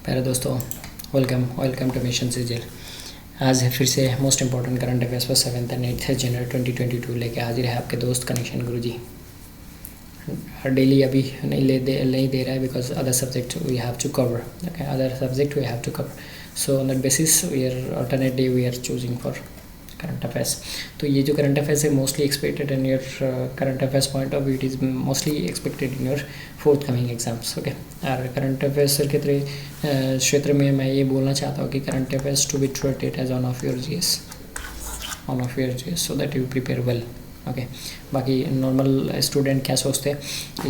प्यारे दोस्तों, welcome two mission सीजल। आज है फिर से मोस्ट इंपॉर्टेंट करंट अफेयर्स पर 7 एंड 8 जनवरी 2022 लेके हाजिर है आपके दोस्त कनेक्शन गुरुजी। डेली अभी नहीं दे रहा है because other subject we have to cover. Okay, other subject we have to cover, so on that basis we are alternate day we are choosing for current affairs. तो ये जो करंट अफेयर्स है mostly expected in your current affairs point of view, it is mostly expected in your forthcoming exams. Okay, और current affairs के क्षेत्र में मैं ये बोलना चाहता हूँ कि current affairs to be treated as one of your GS, so that you prepare well. Okay, बाकी नॉर्मल स्टूडेंट क्या सोचते हैं कि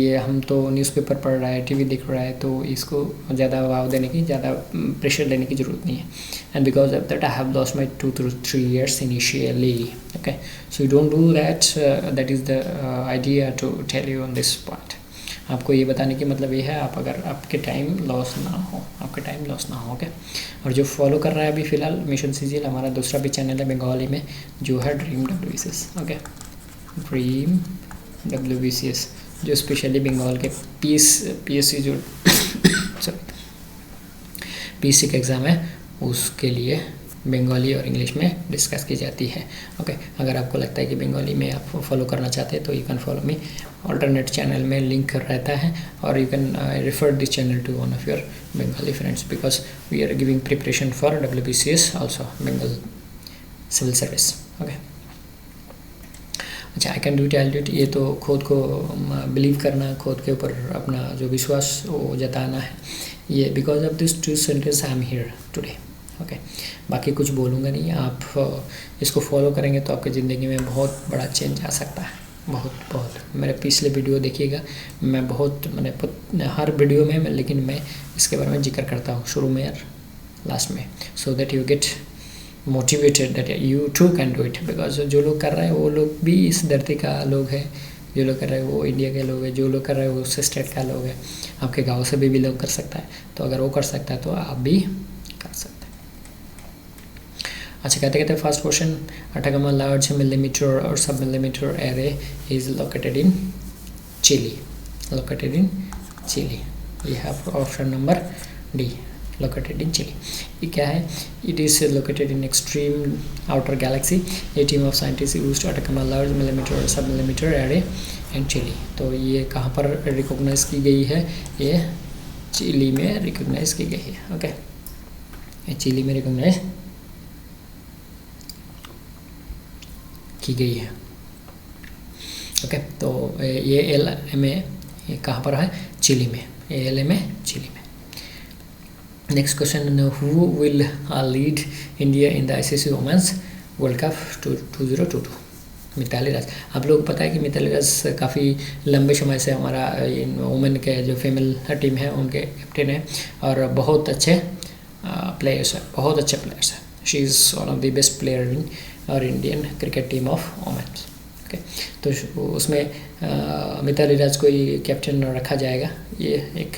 ये हम तो न्यूज़पेपर पढ़ रहा है, टीवी देख रहा है, तो इसको ज़्यादा वाव देने की, ज़्यादा प्रेशर लेने की ज़रूरत नहीं है। And because of that I have lost my 2 to 3 years initially. Okay, so you don't do that, that is the idea to tell you on this point. आपको ये बताने की मतलब ये है, आप अगर आपके टाइम लॉस ना हो। ओके, और जो फॉलो कर रहा है अभी फ़िलहाल मिशन सीजीएल, हमारा दूसरा भी चैनल है बंगाली में जो है dream WBCS। Okay, dream WBCS जो स्पेशली बंगाल के PSC जो PSC का एग्ज़ाम है उसके लिए बंगाली और इंग्लिश में डिस्कस की जाती है। ओके, अगर आपको लगता है कि बंगाली में आप फॉलो करना चाहते हैं तो you can follow me. Alternate channel में लिंक रहता है और you can refer this channel to one of your Bengali friends because we are giving preparation for WBCS also, Bengal civil service. Okay, अच्छा, I can do tell it, ये तो खुद को believe करना, खुद के ऊपर अपना जो विश्वास वो जताना है, ये because of this 2 sentences I am here today. Okay, बाकी कुछ बोलूँगा नहीं। आप इसको फॉलो करेंगे तो आपकी ज़िंदगी में बहुत बड़ा चेंज आ सकता है, बहुत। मेरे पिछले वीडियो देखिएगा, मैं बहुत मैंने हर वीडियो में लेकिन मैं इसके बारे में जिक्र करता हूँ, शुरू में और लास्ट में, so that you get motivated that you too can do it. Because जो लोग कर रहे हैं वो लोग भी इस धरती का लोग हैं, जो लोग कर रहे हैं वो इंडिया के लोग हैं, जो लोग कर रहे हैं वो उस स्टेट का लोग है, आपके गाँव से भी बिलोंग कर सकता है। तो अगर वो कर सकता है तो आप भी कर सकते हैं। अच्छा, कहते first question, Atacama large millimeter or sub-millimeter array is located in Chile. We have option number D, located in Chile. ये क्या है? It is located in extreme outer galaxy. A team of scientists used Atacama large millimeter or sub-millimeter array in Chile. तो ये कहाँ पर recognise की गई है? ये चिली में रिकॉग्नाइज की गई है। ओके, ये चिली में रिकॉग्नाइज की गई है। ओके, तो ये LMA कहाँ पर है? चिली में, LMA चिली में। Next question, who will lead India in the ICC women's world cup 2022? Mithali Raj. आप लोगों को पता है कि मिताली राज काफ़ी लंबे समय से हमारा वुमेन के जो फीमेल टीम है उनके कैप्टन है और बहुत अच्छे प्लेयर्स हैं, she is one of the best player in our Indian cricket team of women's. Okay, तो उसमें मिताली राज को ही कैप्टन रखा जाएगा, ये एक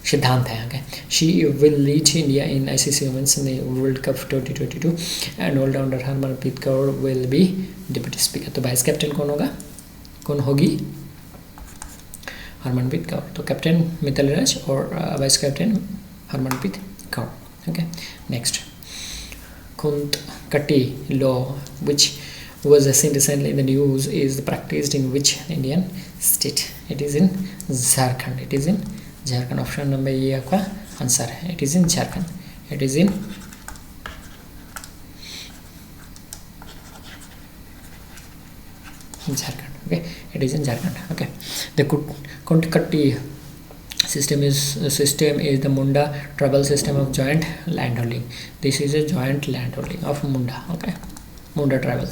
सिद्धांत है। Okay, she will lead India in ICC women's world cup 2022 and allrounder Harmanpreet Kaur will be deputy speaker. तो वाइस कैप्टन कौन होगी? हरमनप्रीत कौर। तो कैप्टन मिताली राज और vice captain Harmanpreet Kaur. Okay, next, Khunt-Katti law, which was seen recently in the news, is practiced in which Indian state? It is in Jharkhand. Option number ये आपका answer है, it is in Jharkhand. Okay, it is in Jharkhand. Okay, the Khunt-Katti system is the Munda tribal system of joint land holding. This is a joint land holding of Munda. Okay, Munda tribal.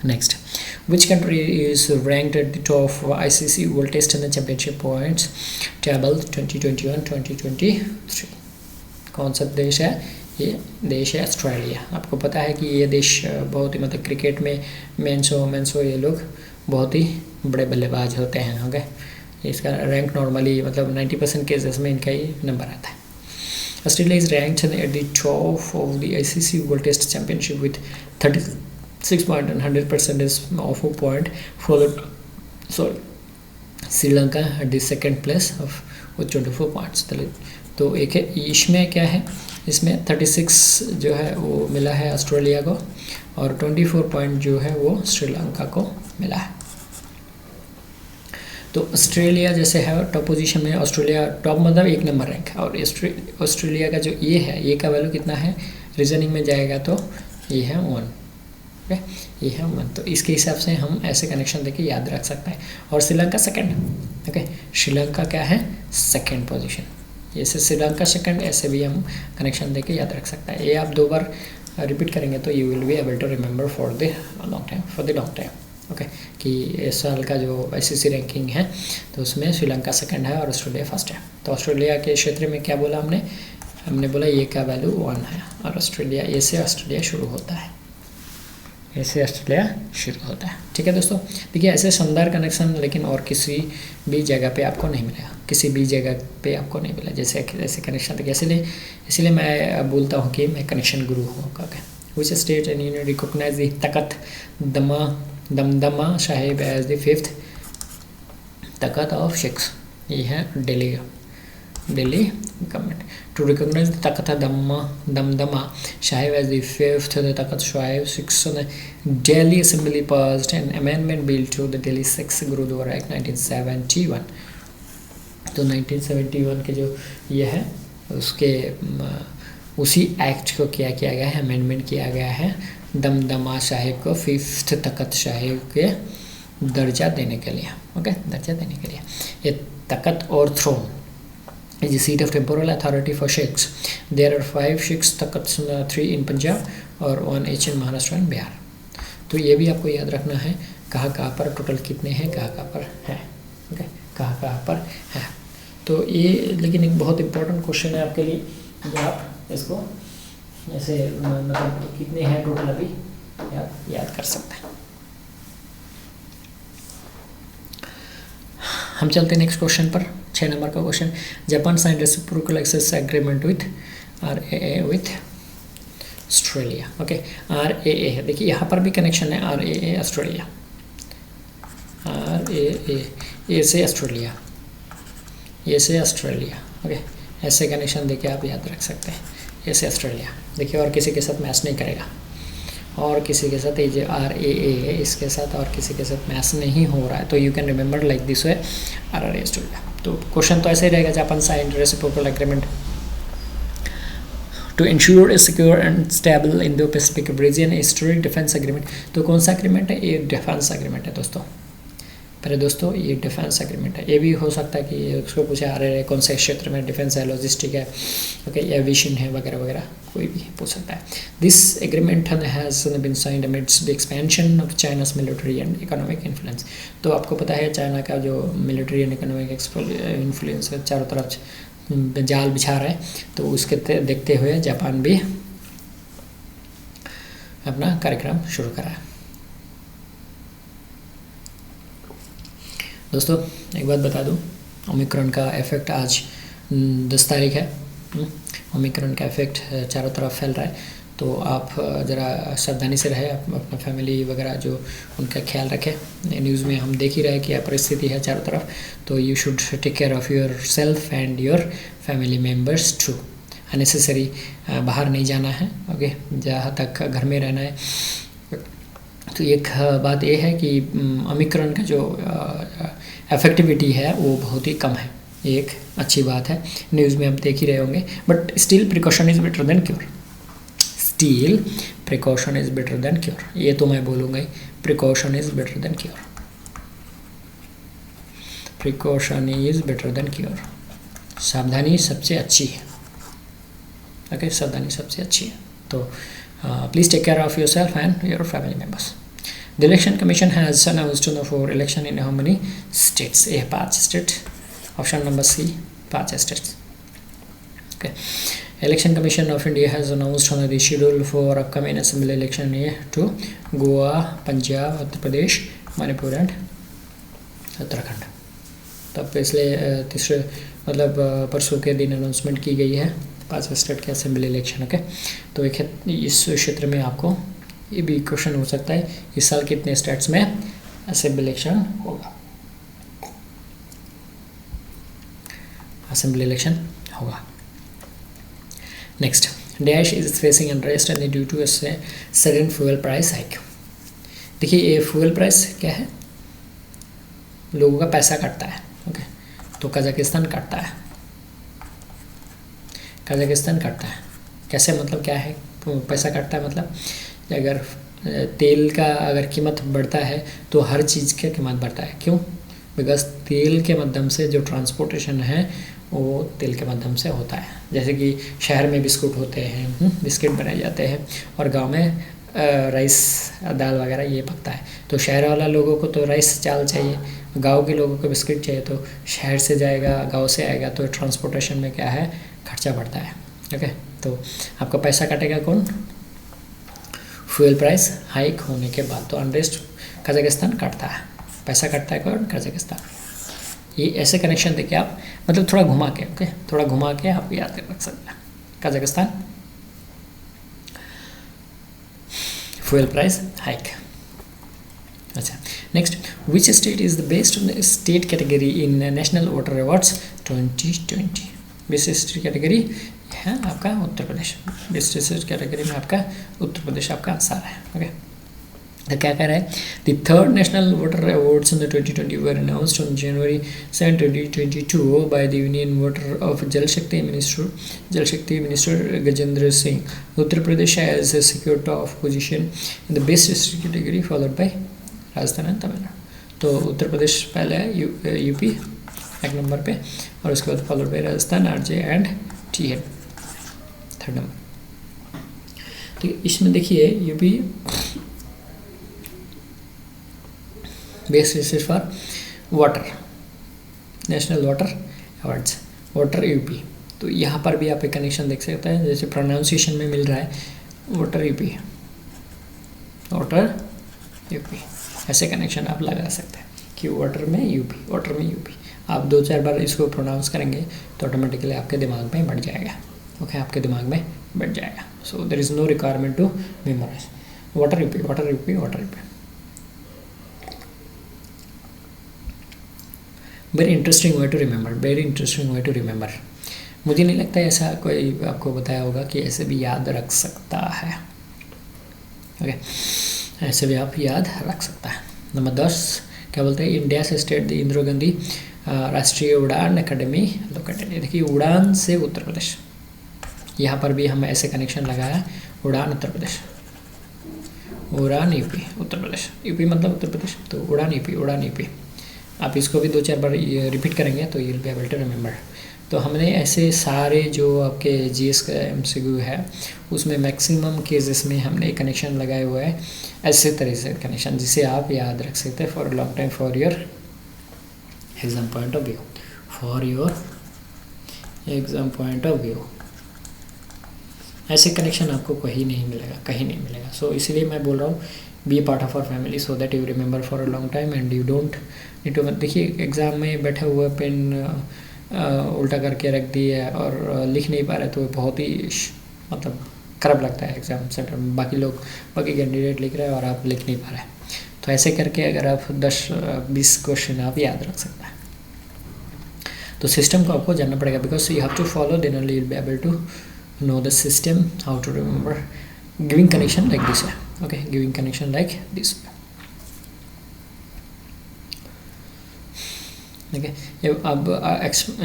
Next, which country is ranked at the top of ICC World Test and Championship points table 2021-2023? कौन सा देश है? ये देश है Australia. आपको पता है कि ये देश बहुत ही मतलब क्रिकेट में मेंस हो ये लोग बहुत ही बड़े बल्लेबाज होते हैं। ओके, इसका रैंक नॉर्मली मतलब 90% केसेस में इनका ही नंबर आता है। Australia is ranked at the top of the ICC world test championship with 6 point and 100% is of a point followed Sri Lanka at the second place of with 24 points। तो एक है इसमें क्या है, इसमें 36 जो है वो मिला है ऑस्ट्रेलिया को और 24 पॉइंट जो है वो श्रीलंका को मिला है। तो ऑस्ट्रेलिया जैसे है टॉप पोजीशन में, ऑस्ट्रेलिया टॉप मतलब 1 नंबर रैंक है और ऑस्ट्रेलिया का जो ये है, ये का वैल्यू कितना है रीजनिंग में जाएगा तो ये है 1, ओके ये है 1। तो इसके हिसाब से हम ऐसे कनेक्शन देके याद रख सकते हैं। और श्रीलंका सेकंड, ओके श्रीलंका क्या है सेकंड पोजीशन, जैसे श्रीलंका सेकंड ऐसे भी हम कनेक्शन देके याद रख सकते हैं। ये आप 2 बार रिपीट करेंगे तो you will be able to remember for the long time, okay कि इस साल का जो ICC रैंकिंग है तो उसमें श्रीलंका सेकंड है और ऑस्ट्रेलिया फर्स्ट है। तो ऑस्ट्रेलिया के क्षेत्र में क्या बोला हमने बोला ये का वैल्यू 1 है और ऑस्ट्रेलिया ए से ऑस्ट्रेलिया शुरू होता है, ऐसे ऑस्ट्रेलिया शुरू होता है। ठीक है दोस्तों, देखिए ऐसे शानदार कनेक्शन लेकिन और किसी भी जगह पे आपको नहीं मिलेगा, किसी भी जगह पे आपको नहीं मिला जैसे ऐसे कनेक्शन देखिए। इसलिए मैं बोलता हूँ कि मैं कनेक्शन गुरु हूँ। Which state and union recognize the Takht Damdama Sahib as the 5th Takht of Sikhs, ये है Delhi government to recognize the Takht Damdama Sahib as the 5th Takht Sahib 6 Delhi assembly passed an amendment bill to the Delhi 6 gurdwara act 1971। तो 1971 के जो ये है उसके उसी एक्ट को क्या किया गया है, अमेंडमेंट किया गया है दमदमा साहिब को 5th तकत साहिब के दर्जा देने के लिए, ओके दर्जा देने के लिए। ये तकत और throne is the seat of temporal authority for Sikhs. There are 5 Sikhs takats, 3 in Punjab और 1 each in Maharashtra and Bihar। तो ये भी आपको याद रखना है कहाँ पर टोटल कितने हैं, कहाँ पर है, ओके कहाँ पर है। तो ये लेकिन एक बहुत इंपॉर्टेंट क्वेश्चन है आपके लिए, जो आप इसको ऐसे मतलब कितने हैं टोटल अभी याद कर सकते हैं। हम चलते हैं नेक्स्ट क्वेश्चन पर, 6 नंबर का question. Japan sign reciprocal access agreement with RAA with Australia, okay RAA है। देखिए यहाँ पर भी कनेक्शन है RAA ऑस्ट्रेलिया, RAA ए से ऑस्ट्रेलिया, ए से ऑस्ट्रेलिया, ओके ऐसे कनेक्शन देखिए आप याद रख सकते हैं, ए से ऑस्ट्रेलिया। देखिए और किसी के साथ मैच नहीं करेगा, और किसी के साथ ये जो RAA है इसके साथ और किसी के साथ मैच नहीं हो रहा है। तो you can remember like this way RRA Australia. तो क्वेश्चन तो ऐसे ही रहेगा, Japan sign reciprocal agreement to ensure a secure and stable Indo Pacific region historic defence agreement. तो कौन सा एग्रीमेंट है, ये डिफेंस एग्रीमेंट है दोस्तों। पहले दोस्तों ये डिफेंस एग्रीमेंट है, ये भी हो सकता है कि उसको पूछा RRA कौन से क्षेत्र में डिफेंस है, लॉजिस्टिक है, ओके एविएशन है वगैरह वगैरह, कोई भी पूछ सकता है। This agreement has been signed amidst the expansion of China's military and economic influence. तो आपको पता है चाइना का जो मिलिट्री एंड इकोनॉमिक इन्फ्लुएंस चारों तरफ जाल बिछा रहा है, तो उसके देखते हुए जापान भी अपना कार्यक्रम शुरू करा है। दोस्तों एक बात बता दूं, ओमिक्रॉन का इफेक्ट आज 10 तारीख है। ओमिक्रॉन का इफेक्ट चारों तरफ फैल रहा है, तो आप ज़रा सावधानी से रहे, अपना फैमिली वगैरह जो उनका ख्याल रखें। न्यूज़ में हम देख ही रहे हैं क्या परिस्थिति है चारों तरफ, तो you should take care of yourself and your family members too. Unnecessary बाहर नहीं जाना है, ओके जहाँ तक घर में रहना है। तो एक बात ये है कि ओमिक्रॉन का जो इफेक्टिविटी है वो बहुत ही कम है, ये एक अच्छी बात है। न्यूज़ में आप देख ही रहे होंगे, but still precaution is better than cure, still precaution is better than cure. ये तो मैं बोलूँगा ही, precaution is better than cure, precaution is better than cure. सावधानी सबसे अच्छी है, ओके सावधानी सबसे अच्छी है। तो please take care of yourself and your family members. The Election Commission has announced for election in how many states? 5 states. Option number C, 5 states. Okay. Election Commission of India has announced the schedule for upcoming assembly election to Goa, Punjab, Uttar Pradesh, Manipur and Uttarakhand. तो पिछले तीसरे मतलब परसों के दिन announcement की गई है 5 स्टेट के असेंबली इलेक्शन। ओके, तो एक इस क्षेत्र में आपको ये भी क्वेश्चन हो सकता है, इस साल कितने स्टेट्स में असेंबली इलेक्शन होगा, असेंबली इलेक्शन होगा। Next, dash is facing unrest and due to sudden fuel price hike. देखिए ये फ्यूल प्राइस क्या है, लोगों का पैसा कटता है। ओके, तो कजाकिस्तान काटता है, कजाकिस्तान काटता है कैसे, मतलब क्या है पैसा काटता है, मतलब अगर तेल का अगर कीमत बढ़ता है तो हर चीज़ का कीमत बढ़ता है। क्यों? बिकॉज तेल के माध्यम से जो ट्रांसपोर्टेशन है वो तेल के माध्यम से होता है। जैसे कि शहर में बिस्कुट होते हैं, बिस्किट बनाए जाते हैं, और गांव में राइस दाल वगैरह ये पकता है। तो शहर वाला लोगों को तो राइस चावल चाहिए, गांव के लोगों को बिस्किट चाहिए, तो शहर से जाएगा गांव से आएगा, तो ट्रांसपोर्टेशन में क्या है, खर्चा बढ़ता है। ओके, तो आपका पैसा काटेगा कौन, फ्यूल प्राइस हाइक होने के बाद। तो अनरेस्ट कजाकिस्तान काटता है, पैसा काटता है कौन, कजाकिस्तान। ये ऐसे कनेक्शन देखिए आप, मतलब थोड़ा घुमा के, ओके, थोड़ा घुमा के आप याद कर रख सकते हैं। Kazakhstan fuel price hike. अच्छा, next, which state is the best state category in national water awards 2020। Best state category है आपका Uttar Pradesh, best state category में आपका उत्तर प्रदेश आपका आंसर है। ओके, तो क्या कह रहा है, the third national water awards in the 2020 were announced on January 7, 2022 by the union water of जल शक्ति minister Gajendra Singh. Uttar Pradesh has secured top position in the best state category followed by Rajasthan and Tamil Nadu. तो उत्तर प्रदेश पहले है, यूपी एक नंबर पे, और उसके बाद followed by Rajasthan, RJ and TN third number. तो इसमें देखिए UP best state for water, national water awards, water UP. तो यहाँ पर भी आप एक कनेक्शन देख सकते हैं, जैसे प्रोनाउंसिएशन में मिल रहा है वाटर यूपी, वाटर यूपी, ऐसे कनेक्शन आप लगा सकते हैं कि वाटर में यूपी, वाटर में यूपी। आप 2-4 बार इसको प्रोनाउंस करेंगे तो ऑटोमेटिकली आपके दिमाग में बैठ जाएगा। ओके, आपके दिमाग में बैठ जाएगा। So there is no requirement to memorize, water UP, water UP, water UP. Very interesting way to remember, very interesting way to remember. मुझे नहीं लगता ऐसा कोई आपको बताया होगा कि ऐसे भी याद रख सकता है। ओके, ऐसे भी आप याद रख सकता है। नंबर 10 क्या बोलते हैं, इंडिया से स्टेट द इंदिरा गांधी राष्ट्रीय उड़ान अकेडमी लोकेटेड। देखिए उड़ान से उत्तर प्रदेश, यहाँ पर भी हम ऐसे कनेक्शन लगाया, उड़ान उत्तर प्रदेश, उड़ान यूपी, उत्तर प्रदेश, यूपी मतलब उत्तर प्रदेश, तो उड़ान यूपी, उड़ान यूपी। आप इसको भी 2-4 बार रिपीट करेंगे तो you will be able to remember. तो हमने ऐसे सारे जो आपके जीएस का एमसीक्यू है उसमें मैक्सिमम केसेस में हमने कनेक्शन लगाए हुए हैं, ऐसे तरह से कनेक्शन जिसे आप याद रख सकते हैं for long time, for your exam point of view, for your exam point of view. ऐसे कनेक्शन आपको कहीं नहीं मिलेगा, कहीं नहीं मिलेगा। सो इसलिए मैं बोल रहा हूँ be part of our family so that you remember for a long time and you don't need to. देखिए एग्ज़ाम में बैठे हुए पेन उल्टा करके रख दिए और लिख नहीं पा रहे तो बहुत ही मतलब खराब लगता है एग्ज़ाम सेंटर में। बाकी लोग, बाकी कैंडिडेट लिख रहे हैं और आप लिख नहीं पा रहे, तो ऐसे करके अगर आप 10-20 क्वेश्चन आप याद रख सकते हैं। तो सिस्टम को आपको जानना पड़ेगा, because you have to follow, then only you will be able to know the system, how to remember. Giving connection like this, okay, giving connection like this, okay. अब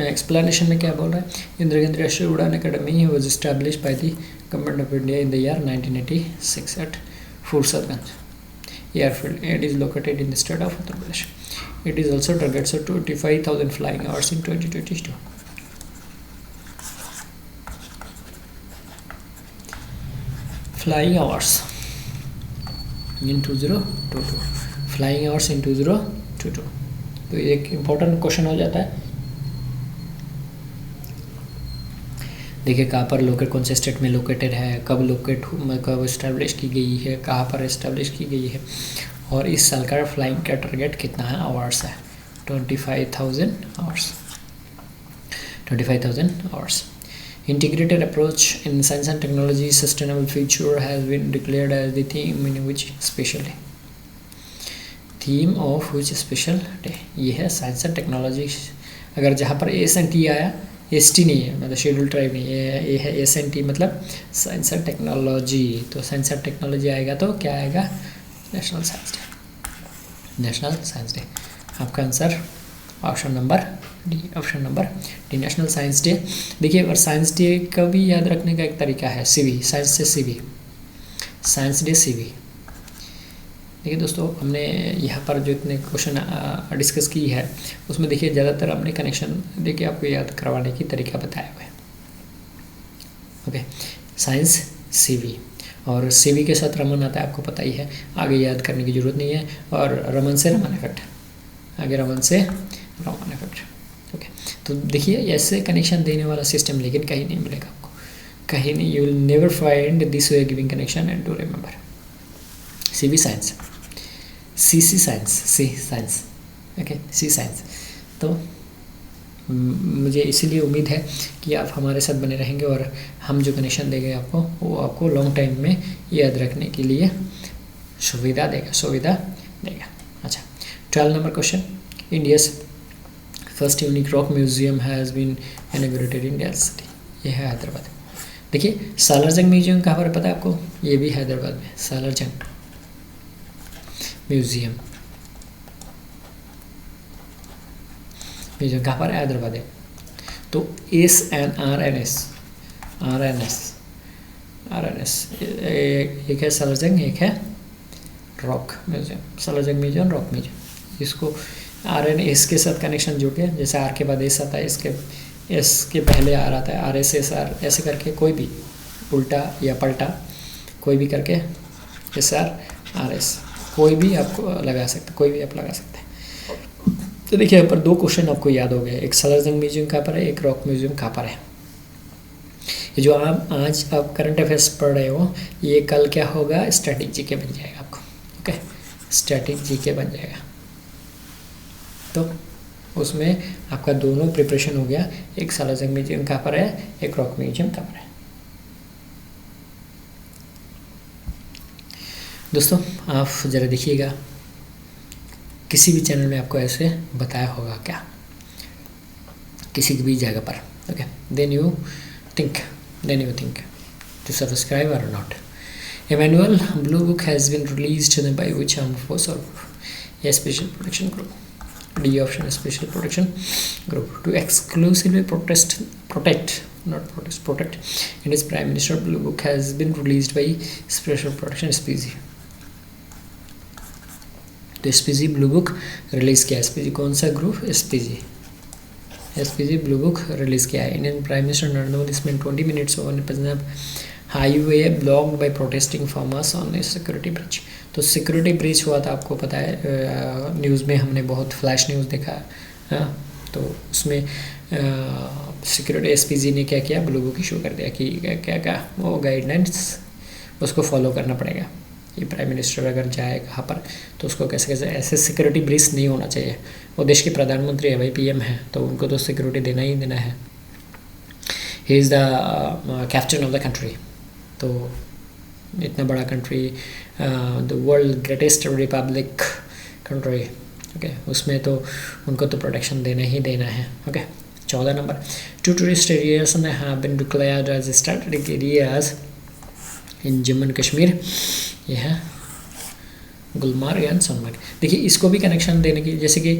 explanation में क्या बोल रहा है, इंदिरा गांधी राष्ट्रीय उड़ान academy was established by the government of India in the year 1986 at Fursatganj airfield and is located in the state of Uttar Pradesh. It is also targets 25,000 flying hours in 2022. Flying hours in 2022, flying hours in 2022। तो एक important question हो जाता है। देखिए कहाँ पर locate, कौन से स्टेट में लोकेटेड है, कब इस्टेब्लिश की गई है, कहाँ पर इस्टेब्लिश की गई है, और इस साल का फ्लाइंग का टारगेट कितना है, आवर्स है 25,000 hours, 25,000 hours. Integrated approach in science and technology sustainable future has been declared as the theme in which special day. Theme of which special day, ये है साइंस एंड टेक्नोलॉजी। अगर जहाँ पर S and T आया, S T नहीं है मतलब schedule tribe नहीं है, ये है एस एंड टी मतलब साइंस एंड टेक्नोलॉजी। तो साइंस एंड टेक्नोलॉजी आएगा तो क्या आएगा, national science day, national science day. आपका answer option number D, option number D, national science day. देखिए और साइंस डे का भी याद रखने का एक तरीका है, सीवी, साइंस से सीवी, साइंस डे सीवी। देखिए दोस्तों, हमने यहाँ पर जो इतने क्वेश्चन डिस्कस की है उसमें देखिए ज़्यादातर हमने कनेक्शन देखिए आपको याद करवाने की तरीका बताया हुआ है। ओके, साइंस सीवी, और सीवी के साथ रमन आता है, आपको पता ही है, आगे याद करने की ज़रूरत नहीं है। और रमन से रमन इफेक्ट, आगे रमन से रमन इफेक्ट। ओके, तो देखिए ऐसे कनेक्शन देने वाला सिस्टम लेकिन कहीं नहीं मिलेगा आपको, कहीं नहीं, you will never find this way giving connection and to remember. CV science, C science, C science, okay, C science. तो मुझे इसीलिए उम्मीद है कि आप हमारे साथ बने रहेंगे और हम जो कनेक्शन देंगे आपको वो आपको लॉन्ग टाइम में याद रखने के लिए सुविधा देगा। अच्छा, 12 number question, India's first unique rock museum has been inaugurated in India city, ये है हैदराबाद। देखिए सालारजंग म्यूजियम कहाँ पर पता है आपको, ये भी हैदराबाद में, सालारजंग म्यूजियम कहाँ पर है, हैदराबाद है। तो SNRNS, एक है सालारजंग, एक है rock museum, Salar Jung museum, rock museum. इसको RNS के साथ कनेक्शन जोड़ के, जैसे R के बाद S आता है, इसके S के पहले R आता है, RSSR, ऐसे करके कोई भी उल्टा या पलटा कोई भी करके SRRS कोई भी आपको लगा सकते, कोई भी आप लगा सकते हैं। तो देखिए यहाँ पर 2 क्वेश्चन आपको याद हो गए, एक सालारजंग म्यूजियम कहाँ पर है, एक रॉक म्यूजियम कहाँ पर है। ये जो आप आज आप करंट अफेयर्स पढ़ रहे हो, ये कल क्या होगा, स्टैटिक जीके बन जाएगा आपको। ओके, स्टैटिक जीके बन जाएगा, तो उसमें आपका दोनों प्रिपरेशन हो गया, एक सालारजंग म्यूजियम कहाँ पर है, एक रॉक म्यूजियम कहाँ पर है। दोस्तों आप ज़रा देखिएगा, किसी भी चैनल में आपको ऐसे बताया होगा क्या, किसी भी जगह पर। Okay, then you think to subscribe और not. A manual blue book has been released by which armed force or a special protection group? D option, special protection group, to exclusively protect India's Prime Minister. Blue book has been released by special protection SPG। तो SPG blue book release किया, SPG कौन सा group, SPG blue book release किया है। Indian prime minister Narendra Modi spend 20 minutes on Punjab highway blocked by protesting farmers on security bridge. तो security bridge हुआ था, आपको पता है, न्यूज़ में हमने बहुत फ्लैश न्यूज़ देखा है। तो उसमें सिक्योरिटी SPG ने क्या किया, ब्लू बुक इशू कर दिया कि क्या वो गाइडलाइंस उसको फॉलो करना पड़ेगा। ये प्राइम मिनिस्टर अगर जाए कहाँ पर तो उसको कैसे ऐसे सिक्योरिटी ब्रीच नहीं होना चाहिए। वो देश के प्रधानमंत्री है भाई, PM है, तो उनको तो सिक्योरिटी देना ही देना है। He is the captain of the country, तो इतना बड़ा country, the world greatest republic country, okay, उसमें तो उनको तो प्रोटेक्शन देना ही देना है। Okay, 14 number, 2 tourist areas have been declared as strategic areas in Jammu and Kashmir. ये है गुलमार्ग एंड सोनमर्ग। देखिए इसको भी कनेक्शन देने की, जैसे कि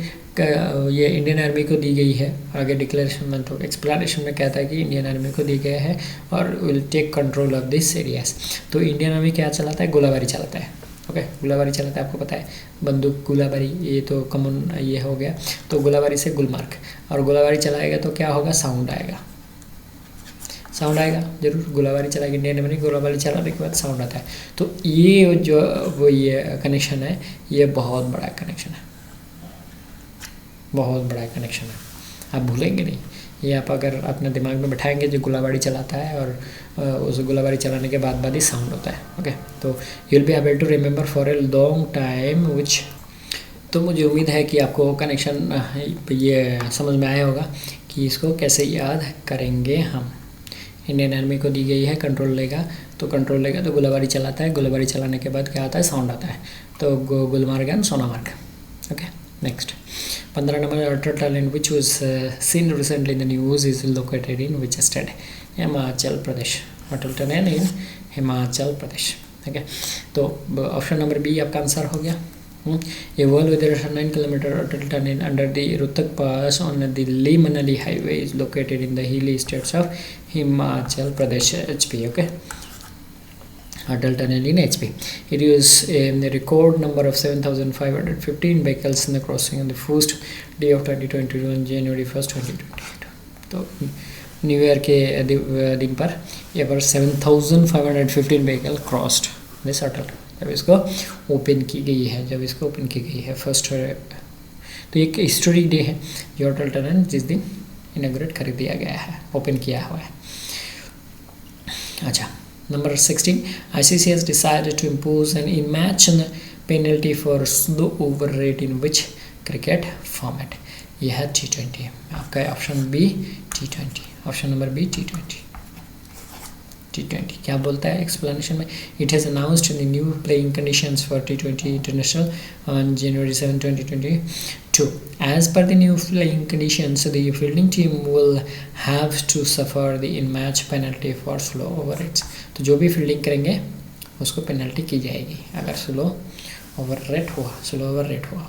ये इंडियन आर्मी को दी गई है, आगे डिक्लेरेशन में तो एक्सप्लेनेशन में कहता है कि इंडियन आर्मी को दी गया है और will take control of this areas. तो इंडियन आर्मी क्या चलाता है, गोलाबारी चलाता है। ओके, गोलाबारी चलाता है, आपको पता है, बंदूक गोलाबारी, ये तो कॉमन ये हो गया। तो गोलाबारी से गुलमार्ग, और गोलाबारी चलाएगा तो क्या होगा, साउंड आएगा जरूर। गोलाबारी चलाएगी इंडियन आर्मी, गोलाबारी चलाने के बाद साउंड आता है। तो ये जो वो ये कनेक्शन है, ये बहुत बड़ा कनेक्शन है, बहुत बड़ा कनेक्शन है, आप भूलेंगे नहीं। ये आप अगर अपने दिमाग में बैठाएंगे, जो गोलाबारी चलाता है और उस गोलाबारी चलाने के बाद ही साउंड होता है। ओके, तो you will be able to remember for a long time which. तो मुझे उम्मीद है कि आपको कनेक्शन ये समझ में आया होगा कि इसको कैसे याद करेंगे हम। इंडियन आर्मी को दी गई है, कंट्रोल लेगा तो गोलाबारी चलाता है, गोलाबारी चलाने के बाद क्या आता है, साउंड आता है, तो Gulmarg and Sonamarg. Okay next 15 number, Atal tunnel which was seen recently in the news is located in which state, Himachal Pradesh, Atal tunnel in Himachal Pradesh. ठीक है, तो ऑप्शन नंबर बी आपका आंसर हो गया। A wall with a 9 kilometer Atal tunnel under the Rohtak Pass on the Leh Manali highway is located in the hilly states of Himachal Pradesh, HP. Okay, Atal tunnel in HP. It is a record number of 7,515 vehicles in the crossing on the first day of 2022 on January 1st 2022. तो new year के दिन पर यहाँ पर 7,515 vehicle crossed this अटल, जब इसको open की गई है, फर्स्ट। तो एक हिस्टोरिक डे है जो अटल टनल जिस दिन इनॉग्रेट कर दिया गया है, ओपन किया हुआ है। अच्छा, number 16, ICC has decided to impose an in-match penalty for slow over rate in which cricket format? यह है T20, आपका option B T20, option number B T20। क्या बोलता है एक्सप्लेनेशन में, it has announced the new playing conditions for T20 international on January 7, 2022. As per the new playing conditions, the fielding team will have to suffer the in-match penalty for slow over rates. तो जो भी fielding करेंगे उसको penalty की जाएगी अगर slow over rate हुआ।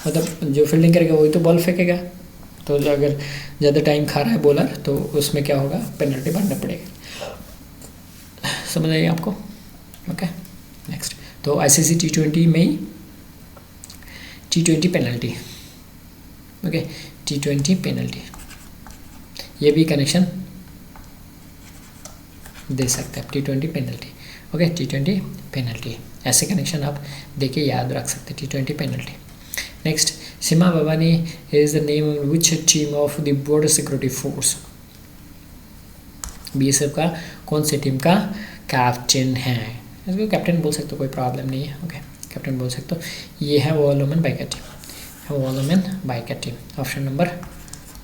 मतलब जो फील्डिंग करेगा वही तो बॉल फेंकेगा, तो अगर ज़्यादा टाइम खा रहा है बॉलर तो उसमें क्या होगा, पेनल्टी भरना पड़ेगा। समझ आइए आपको। ओके नेक्स्ट, तो ICC T20 में ही T20 penalty, okay T20 penalty, ये भी कनेक्शन दे सकते हैं T20 penalty. Okay T20 penalty, ऐसे कनेक्शन आप देके याद रख सकते हैं T20 penalty. Next, Seema Bhawani is the name of which team of the border security force, BSF का कौन सी टीम का कैप्टन है? इसको कैप्टन बोल सकते हो, कोई प्रॉब्लम नहीं है। ओके कैप्टन बोल सकते हो। ये है Wolman biker team, option number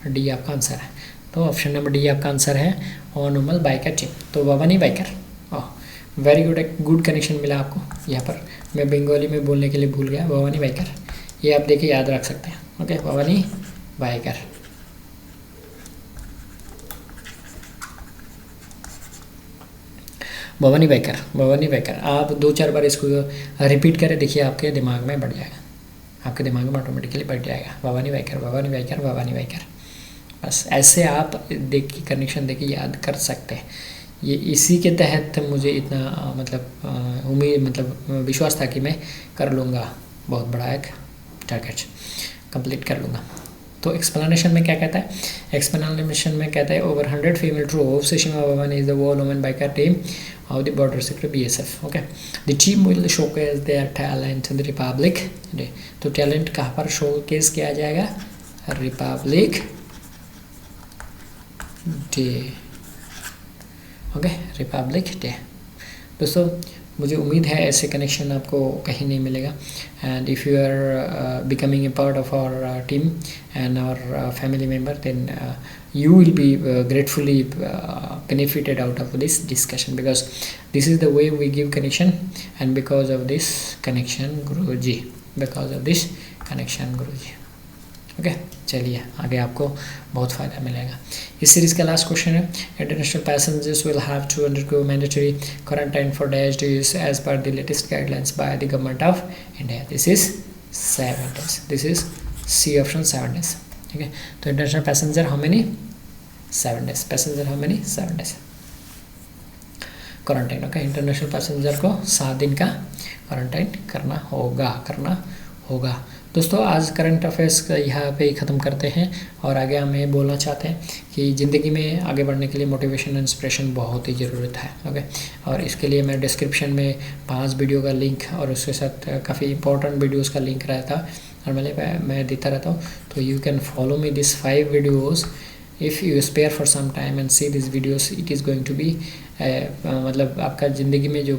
D आपका आंसर है। तो ऑप्शन नंबर डी आपका आंसर है वॉलमन बाइकर टीम, तो Bhawani biker. Oh very good, एक गुड कनेक्शन मिला आपको यहाँ पर। मैं बंगाली में बोलने के लिए भूल गया, भवानी बाइकर, ये आप देखिए याद रख सकते हैं। Okay Bhavani biker. Bhavani biker आप 2-4 बार इसको रिपीट करें, देखिए आपके दिमाग में बढ़ जाएगा, आपके दिमाग में ऑटोमेटिकली बढ़ जाएगा। भवानी बाइकर, बस ऐसे आप देख के कनेक्शन देख के याद कर सकते हैं। ये इसी के तहत मुझे इतना विश्वास था कि मैं कर लूँगा, बहुत बड़ा एक टारगेट कंप्लीट कर लूँगा। तो एक्सप्लेनेशन में क्या कहता है, एक्सप्लेनेशन में कहता है over 100 female troops, Seema Bhawani is the women biker team of the border security BSF। Okay the team will showcase their talent in the Republic Day. तो टैलेंट कहाँ पर शोकेस किया जाएगा, Republic Day. Okay Republic Day. दोस्तों मुझे उम्मीद है ऐसे कनेक्शन आपको कहीं नहीं मिलेगा। And if you are becoming a part of our team and our family member, then you will be gratefully benefited out of this discussion, because this is the way we give connection, and because of this connection Guruji, okay चलिए आगे आपको बहुत फ़ायदा मिलेगा। इस series का last question है, international passengers will have to undergo mandatory quarantine for dash days as per the latest guidelines by the government of India. This is 7 days, this is C option 7 days। ठीक है, तो international passenger how many 7 days, passenger how many 7 days quarantine. Okay international passenger को 7 दिन का quarantine करना होगा। दोस्तों आज करंट अफेयर्स का यहाँ पे ही ख़त्म करते हैं, और आगे हम ये बोलना चाहते हैं कि ज़िंदगी में आगे बढ़ने के लिए मोटिवेशन एंड इंस्पिरेशन बहुत ही ज़रूरत है। ओके, और इसके लिए मैं डिस्क्रिप्शन में 5 वीडियो का लिंक और उसके साथ काफ़ी इंपॉर्टेंट वीडियोस का लिंक रहता है, और मैं देता रहता हूँ। तो you can follow me this 5 videos if you spare for some time and see this videos, it is going to be मतलब आपका ज़िंदगी में जो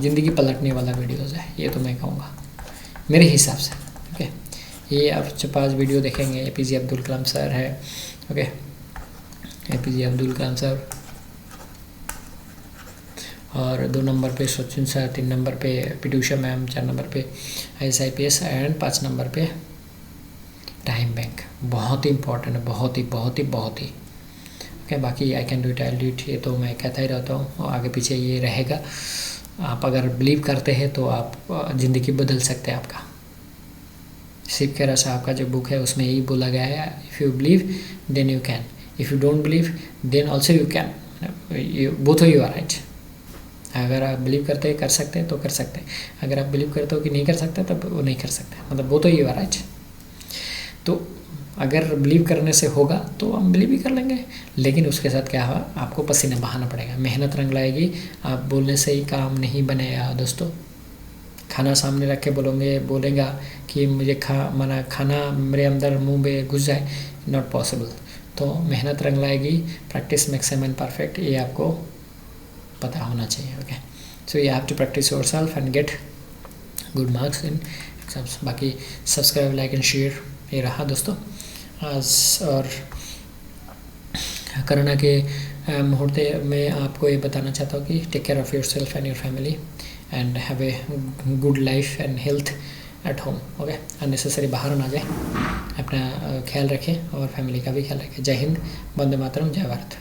ज़िंदगी पलटने वाला वीडियोज़ है, ये तो मैं कहूँगा मेरे हिसाब से। ओके ये आप 5 वीडियो देखेंगे, APJ अब्दुल कलाम सर है, ओके APJ अब्दुल कलाम साहब, और 2 नंबर पे सचिन सर, 3 नंबर पे पी.टी. उषा मैम, 4 नंबर पे IAS एंड 5 नंबर पे टाइम बैंक। बहुत ही इंपॉर्टेंट है, बहुत ही ओके। बाकी आई can do it, I do it, ये तो मैं कहता ही रहता हूँ, और आगे पीछे ये रहेगा। आप अगर बिलीव करते हैं तो आप ज़िंदगी बदल सकते हैं आपका। शिव खेरा साहब का जो बुक है उसमें यही बोला गया है, if you believe then you can, if you don't believe then also you can, both you are right. अगर आप बिलीव करते हैं कर सकते हैं तो कर सकते हैं, अगर आप बिलीव करते हो कि नहीं कर सकते तब वो नहीं कर सकते, मतलब बोथ यू आर राइट। तो अगर बिलीव करने से होगा तो हम बिलीव भी कर लेंगे, लेकिन उसके साथ क्या हुआ, आपको पसीना बहाना पड़ेगा, मेहनत रंग लाएगी। आप बोलने से ही काम नहीं बनेगा दोस्तों। खाना सामने रख के बोलेगा कि मुझे खाना मेरे अंदर मुंह में घुस जाए, नॉट पॉसिबल। तो मेहनत रंग लाएगी, practice makes a man perfect, ये आपको पता होना चाहिए। Okay, so you have to practice yourself and get good marks in exams. बाकी सब्सक्राइब, लाइक एंड शेयर, ये रहा दोस्तों आज। और कोरोना के मुहूर्त में आपको ये बताना चाहता हूँ कि take care of yourself and your family and have a good life and health at home. Okay, unnecessary बाहर ना जाए, अपना ख्याल रखें और फैमिली का भी ख्याल रखें। जय हिंद, वंदे मातरम, जय भारत।